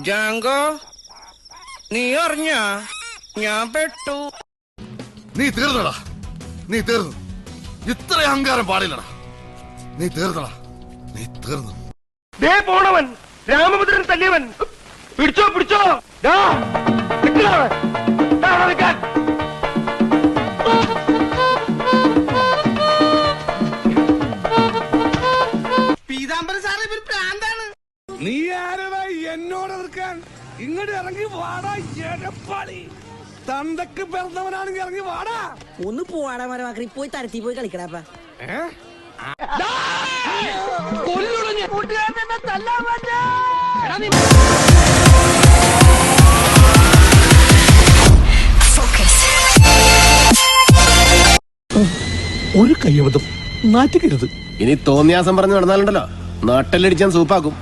ജാങ്കോ, നീ അറിഞ്ഞ ഞാൻ പെട്ടു. നീ തീർന്നടാ, നീ തീർന്നു. ഇത്ര അഹങ്കാരം പാടില്ലടാ. നീ തീർന്നടാ, നീ തീർന്നു. ദേ പോണവൻ രാമഭദ്രൻ തല്ലിയവൻ. പിടിച്ചോ പിടിച്ചോ. പീതാംബരൻ സാറേ ഇവര് പ്രാന്താണ്. നീ ആരടാ എന്നോട് എതിർക്കാൻ? ഇങ്ങോട്ട് ഇറങ്ങി വാടാ എടപ്പാളി. തന്തക്ക് പിറന്നവനാണെങ്കിൽ ഇറങ്ങി വാടാ. ഒന്ന് പോവാടാ മരമാക്കി പോയി തരത്തി പോയി കളിക്കടാപ്പ. ഒരു കയ്യബദ്ധം നാറ്റിക്കരുത്. ഇനി തോന്നിയാസം പറഞ്ഞു നടന്നാലുണ്ടല്ലോ നാട്ടിലടിച്ചാൻ സൂപ്പാക്കും.